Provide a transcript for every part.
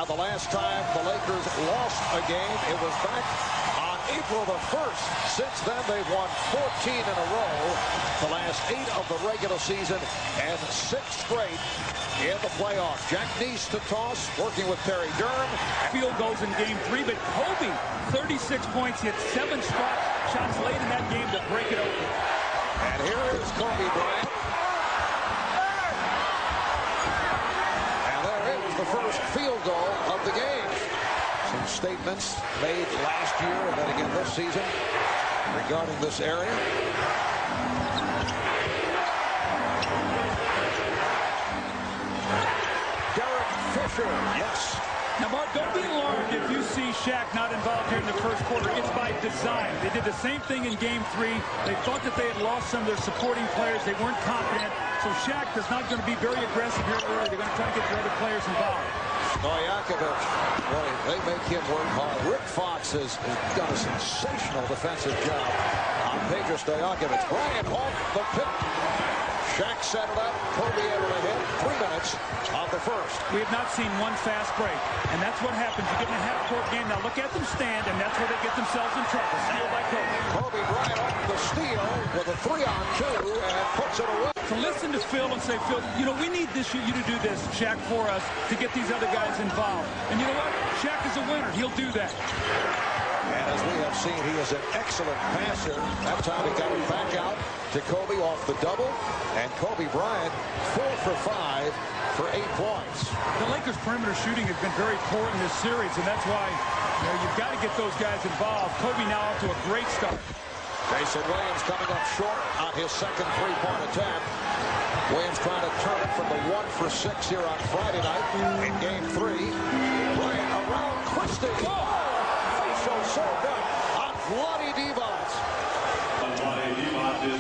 The last time the Lakers lost a game, it was back on April the 1st. Since then, they've won 14 in a row. The last 8 of the regular season and 6 straight in the playoffs. Jack Neese to toss, working with Terry Durham. Field goals in game 3, but Kobe, 36 points, hit 7 shots late in that game to break it open. And here is Kobe Bryant. And there is the first field goal of the game. Some statements made last year and then again this season regarding this area. Yes. Now, Mark, don't be alarmed if you see Shaq not involved here in the first quarter. It's by design. They did the same thing in Game 3. They thought that they had lost some of their supporting players. They weren't confident. So Shaq is not going to be very aggressive here early. They're going to try to get the other players involved. Stojakovic, boy, they make him work hard. Rick Fox has done a sensational defensive job on Pedro Stojakovic. Bryant off the pick. Shaq set it up. Kobe able to hit. 3 minutes of the first. We have not seen one fast break, and that's what happens. You get in a half-court game. Now look at them stand, and that's where they get themselves in trouble. Steal by Kobe. Kobe Bryant off the steal with a 3-on-2 and puts it away. So listen to Phil and say, Phil, you know, we need you to do this, Shaq, for us to get these other guys involved. And you know what? Shaq is a winner. He'll do that. And as we have seen, he is an excellent passer. That time he got it back out to Kobe off the double. And Kobe Bryant, 4 for 5 for 8 points. The Lakers' perimeter shooting has been very poor in this series, and that's why you've got to get those guys involved. Kobe now off to a great start. Jason Williams coming up short on his second three-point attempt. Williams trying to turn it from the 1 for 6 here on Friday night in Game 3. Bryant around Christie. So good on Vlade Divac.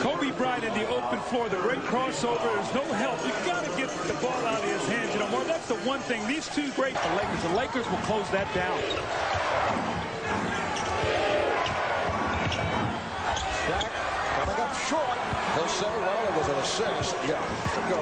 Kobe Bryant in the open floor, the great crossover. There's no help. You've got to get the ball out of his hands. You know, more. That's the one thing. These two great Lakers. The Lakers will close that down. Shaq coming up short. He'll say, well, it was an assist. Yeah, to go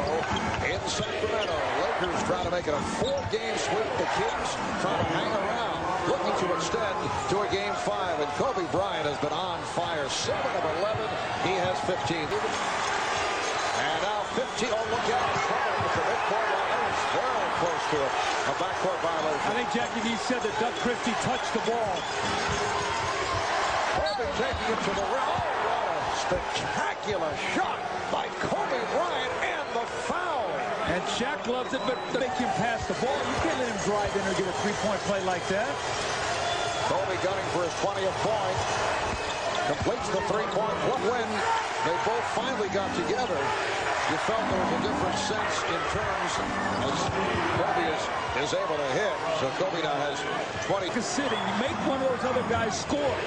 in Sacramento. Lakers trying to make it a 4-game sweep. The Kings trying to hang around, looking to extend to a Game 5. And Kobe Bryant has been on fire. 7 of 11. He has 15. And now 15. Oh, look out. Trouble with the midcourt line. That was very close to a backcourt violation. I think Jackie D said that Doug Christie touched the ball. Kobe taking it to the rim. Oh, what a spectacular shot by Kobe Bryant, and the foul. And Shaq loves it, but make him pass the ball. You can't let him drive in or get a 3-point play like that. Kobe gunning for his 20th point. Completes the 3-point when they both finally got together. You felt there was a different sense in terms as Kobe is able to hit. So Kobe now has 20. Sitting, you make one of those other guys score.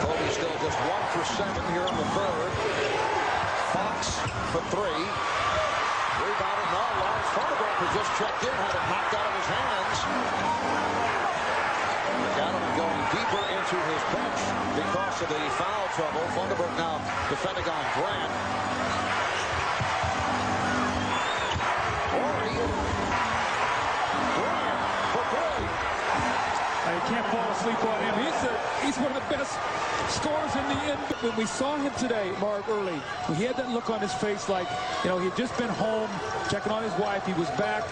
Kobe still just 1 for 7 here in the third. Fox for 3. Rebounded, no, Lawrence Vanderbilt has just checked in, had it knocked out of his hands. Got him going deeper into his bench because of the foul trouble. Vanderbilt now defending on Bryant. Bryant for 3. You can't fall asleep on him. He's one of the best scorers in the end. When we saw him today, Mark, early, he had that look on his face like, you know, he had just been home, checking on his wife. He was back.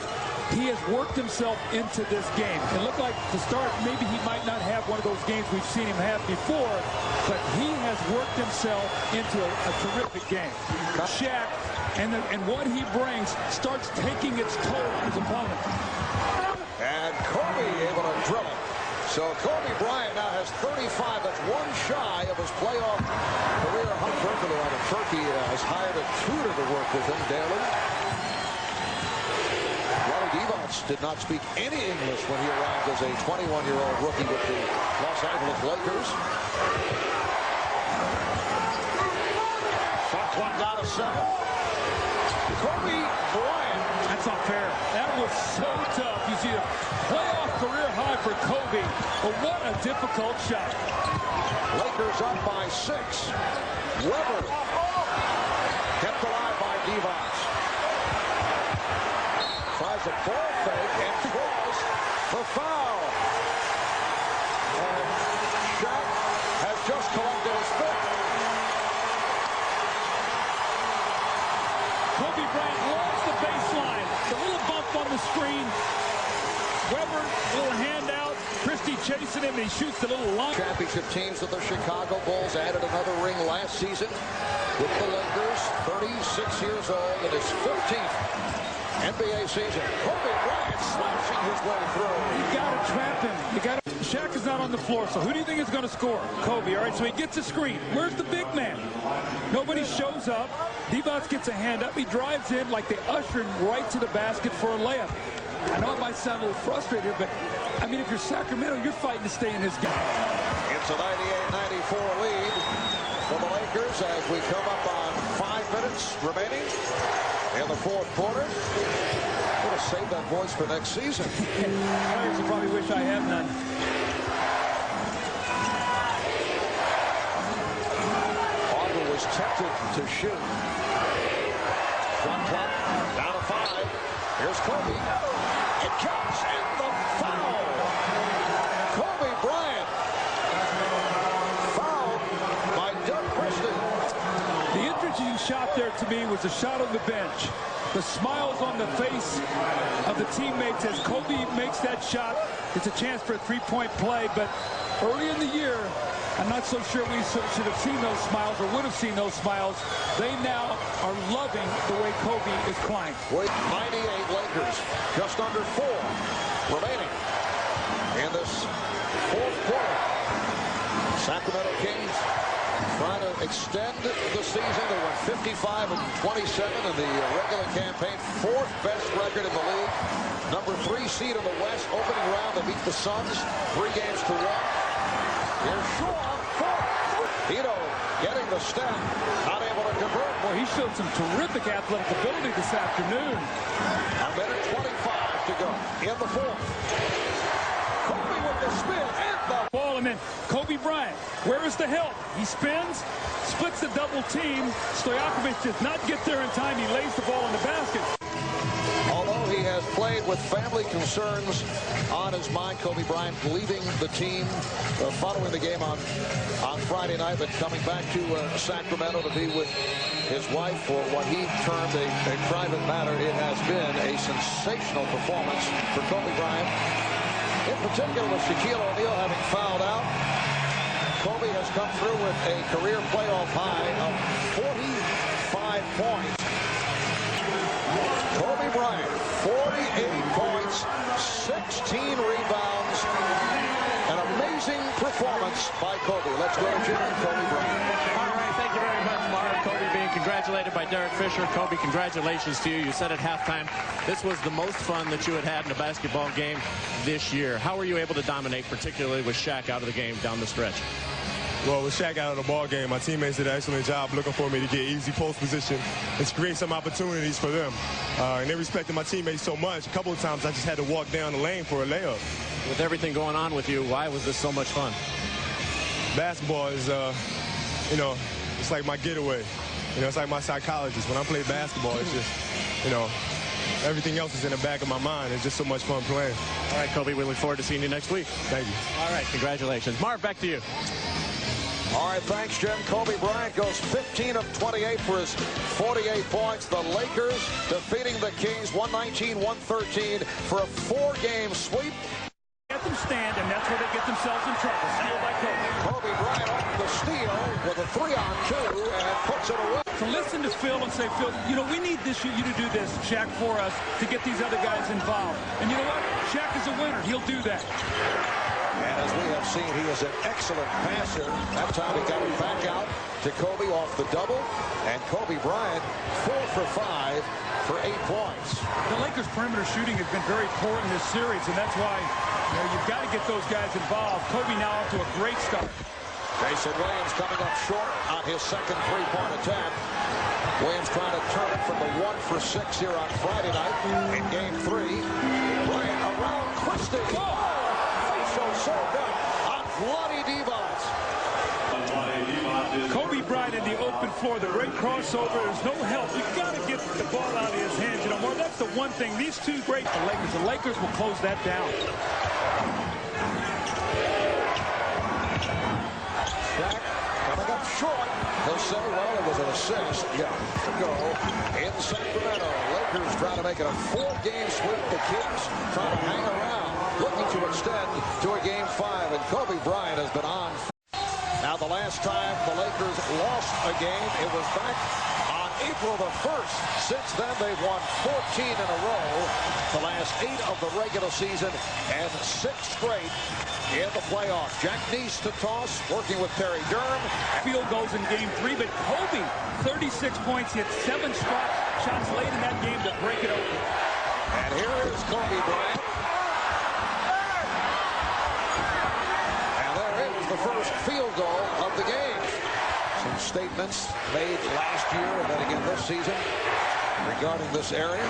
He has worked himself into this game. It looked like to start, maybe he might not have one of those games we've seen him have before, but he has worked himself into a terrific game. Shaq and what he brings starts taking its toll on his opponent. And Kobe able to drill it. So Kobe Bryant now has 35. That's 1 shy of his playoff career. Hunt Berkeley out of Turkey has hired a tutor to work with him daily. Vlade Divac did not speak any English when he arrived as a 21-year-old rookie with the Los Angeles Lakers. Shot clock out of 7. Kobe Bryant. That's unfair. That was so tough. You see a playoff career high for Kobe, but what a difficult shot. Lakers up by 6. Weber kept alive by Divac. Tries a ball fake and draws the foul. And Shaq has just collected his fifth. Kobe Bryant lost the baseline. The little bump on the screen. Weber, little handout. Christie chasing him, and he shoots the little line. Championship teams of the Chicago Bulls added another ring last season with the Lakers. 36 years old in his 15th NBA season. Kobe Bryant slashing his way through. You got to trap him. You got to. Shaq is not on the floor, so who do you think is going to score? Kobe. All right, so he gets a screen. Where's the big man? Nobody shows up. Divac gets a hand up. He drives in like they ushered him right to the basket for a layup. I know it might sound a little frustrated, but I mean, if you're Sacramento, you're fighting to stay in this game. It's a 98-94 lead for the Lakers as we come up on 5 minutes remaining in the fourth quarter. I'm going to save that voice for next season. Players will probably wish I had none. Arco was tempted to shoot. Shot clock down to 5. Here's Kobe. It counts in the foul. Kobe Bryant fouled by Doug Christie. The interesting shot there to me was a shot on the bench. The smiles on the face of the teammates as Kobe makes that shot. It's a chance for a three-point play, but early in the year, I'm not so sure we should have seen those smiles or would have seen those smiles. They now are loving the way Kobe is crying. 98 Lakers, just under 4 remaining in this fourth quarter. Sacramento Kings trying to extend the season. They won 55-27 in the regular campaign. 4th best record in the league. Number 3 seed in the West. Opening round, they beat the Suns 3 games to 1. Here's Shaw, 4. Hito getting the step, not able to convert. Boy, he showed some terrific athletic ability this afternoon. A minute 25 to go in the fourth. Kobe with the spin and the ball, and then Kobe Bryant. Where is the help? He spins, splits the double team. Stojakovic does not get there in time. He lays the ball in the basket. Although he has played with family concerns on his mind, Kobe Bryant leaving the team following the game on Friday night, but coming back to Sacramento to be with his wife for what he termed a private matter. It has been a sensational performance for Kobe Bryant. In particular, with Shaquille O'Neal having fouled out, Kobe has come through with a career playoff high of 45 points. Kobe Bryant, 48 points, 16 rebounds. An amazing performance by Kobe. Let's go to Jim and Kobe Bryant. All right, thank you very much, Mark. Kobe being congratulated by Derek Fisher. Kobe, congratulations to you. You said at halftime this was the most fun that you had in a basketball game this year. How were you able to dominate, particularly with Shaq out of the game down the stretch? Well, with Shaq out of the ball game, my teammates did an excellent job looking for me to get easy post position and to create some opportunities for them. And they respected my teammates so much. A couple of times I just had to walk down the lane for a layup. With everything going on with you, why was this so much fun? Basketball is, you know, it's like my getaway. You know, it's like my psychologist. When I play basketball, it's just, you know, everything else is in the back of my mind. It's just so much fun playing. All right, Kobe, we look forward to seeing you next week. Thank you. All right, congratulations. Mark, back to you. All right, thanks, Jim. Kobe Bryant goes 15 of 28 for his 48 points. The Lakers defeating the Kings 119-113 for a 4-game sweep. Get them stand, and that's where they get themselves in trouble. Steal by Kobe. Kobe Bryant off the steal with a 3-on-2 and puts it away. So listen to Phil and say, Phil, you know, we need you to do this, Shaq, for us to get these other guys involved. And you know what? Shaq is a winner. He'll do that. And as we have seen, he is an excellent passer. That time he got it back out to Kobe off the double. And Kobe Bryant, 4 for 5 for 8 points. The Lakers' perimeter shooting has been very poor in this series, and that's why you've got to get those guys involved. Kobe now off to a great start. Jason Williams coming up short on his second three-point attempt. Williams trying to turn it from the 1 for 6 here on Friday night in Game 3. Bryant around Christie. Oh! So good on Vlade Divac. Kobe Bryant in the open floor, the great crossover. There's no help. You've got to get the ball out of his hands. You know, Mark, that's the one thing. These two great Lakers. The Lakers will close that down. Shaq coming up short. He'll say, well, it was an assist. Yeah, to go in Sacramento. Lakers trying to make it a 4-game sweep. The Kings trying to hang around, looking to extend to a Game 5. And Kobe Bryant has been on. Now, the last time the Lakers lost a game, it was back on April the 1st. Since then, they've won 14 in a row. The last 8 of the regular season and 6 straight in the playoffs. Jack Neese to toss, working with Terry Durham. Field goals in Game 3, but Kobe, 36 points. He had 7 shots late in that game to break it open. And here is Kobe Bryant. And there is the first field goal of the game. Some statements made last year and then again this season regarding this area.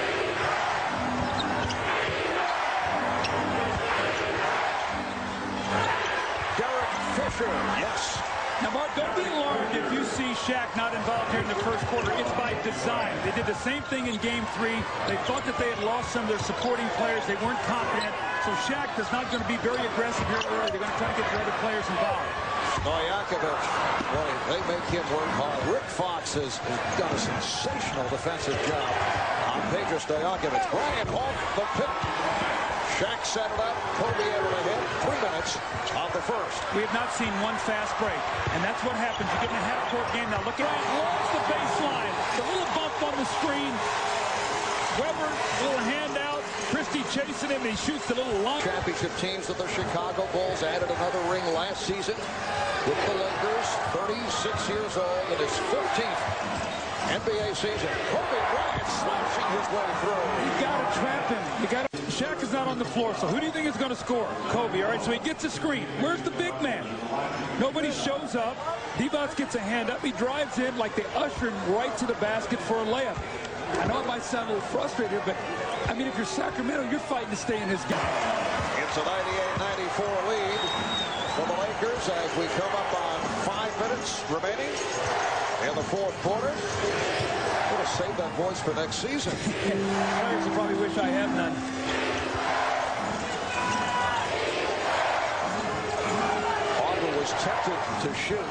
Yes. Now, Mark, don't be alarmed if you see Shaq not involved here in the first quarter. It's by design. They did the same thing in Game 3. They thought that they had lost some of their supporting players. They weren't confident. So Shaq is not going to be very aggressive here early. They're going to try to get the other players involved. Stojakovic, boy, they make him work hard. Rick Fox has done a sensational defensive job on Pedro Stojakovic. Bryant off the pick. Shaq set it up. Kobe able to hit. 3 minutes of the first. We have not seen one fast break, and that's what happens. You get in a half-court game. Now look at Bryant lost the baseline. The little bump on the screen. Weber, little handout. Christie chasing him, and he shoots the little line. Championship teams with the Chicago Bulls added another ring last season with the Lakers. 36 years old in his 15th NBA season. Kobe Bryant slashing his way through. You got to trap him. You got to. Shaq is not on the floor, so who do you think is going to score? Kobe. All right, so he gets a screen. Where's the big man? Nobody shows up. Divac gets a hand up. He drives in like they ushered him right to the basket for a layup. I know it might sound a little frustrated, but I mean, if you're Sacramento, you're fighting to stay in this game. It's a 98-94 lead for the Lakers as we come up on 5 minutes remaining in the fourth quarter. I'm going to save that voice for next season. Players will probably wish I had none. Auger was tempted to shoot.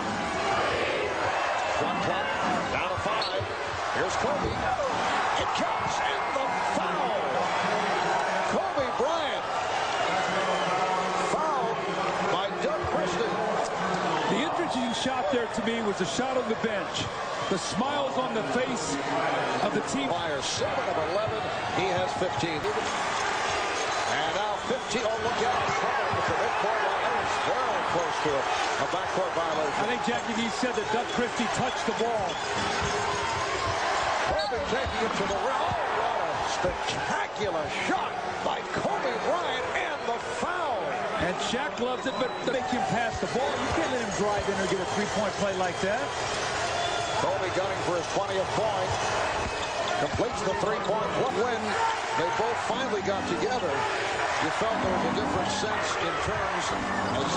Shot clock down to 5. Here's Kobe. It counts, and the foul. Kobe Bryant fouled by Doug Christie. The interesting shot there to me was a shot on the bench. The smiles on the face of the team. Fire 7 of 11. He has 15. And now 15. Oh, look out. Trouble with the midcourt line. That was very close to a backcourt violation. I think Jackie D said that Doug Christie touched the ball. Kobe taking it to the rim. Oh, what a spectacular shot by Kobe Bryant, and the foul. And Shaq loves it, but make him pass the ball. You can't let him drive in or get a three-point play like that. Kobe gunning for his 20th point. Completes the three-point play. When they both finally got together, you felt there was a different sense in terms as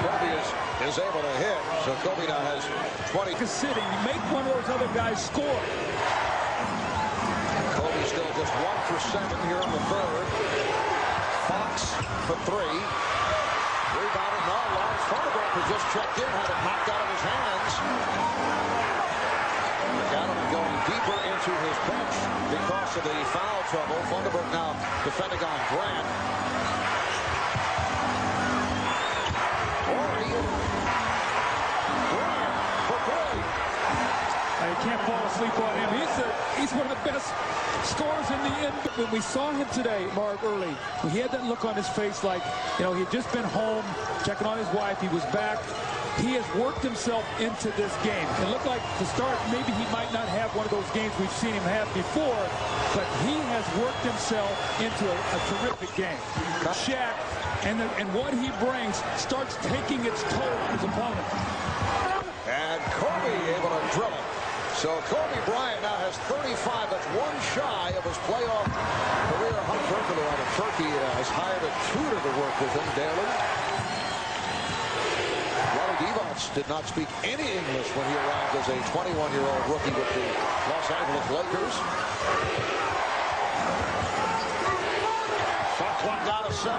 Kobe is able to hit. So Kobe now has 20. Sitting, you make one of those other guys score. Kobe still just 1 for 7 here in the third. Fox for 3. Rebounded, no, Lawrence Vanderbilt has just checked in, had it knocked out of his hands. Academy going deeper into his bench because of the foul trouble. Vanderbilt now defending on Bryant. Bryant for 3. You can't fall asleep on him. He's one of the best scorers in the end. When we saw him today, Mark, early, he had that look on his face like, you know, he had just been home, checking on his wife. He was back. He has worked himself into this game. It looked like to start, maybe he might not have one of those games we've seen him have before, but he has worked himself into a terrific game. Shaq and what he brings starts taking its toll on his opponent. And Kobe able to drill it. So Kobe Bryant now has 35. That's 1 shy of his playoff career. Hunt Berkeley out of Turkey has hired a tutor to work with him daily. Devon's did not speak any English when he arrived as a 21-year-old rookie with the Los Angeles Lakers. Shot clock down to 7.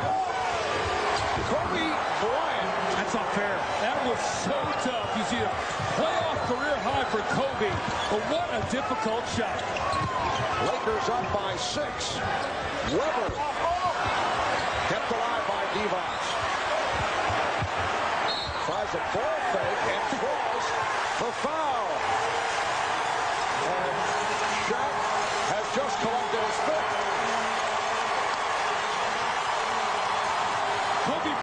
Kobe Bryant. That's not fair. That was so tough. You see a playoff career high for Kobe, but what a difficult shot. Lakers up by 6. Weber kept alive by Devon.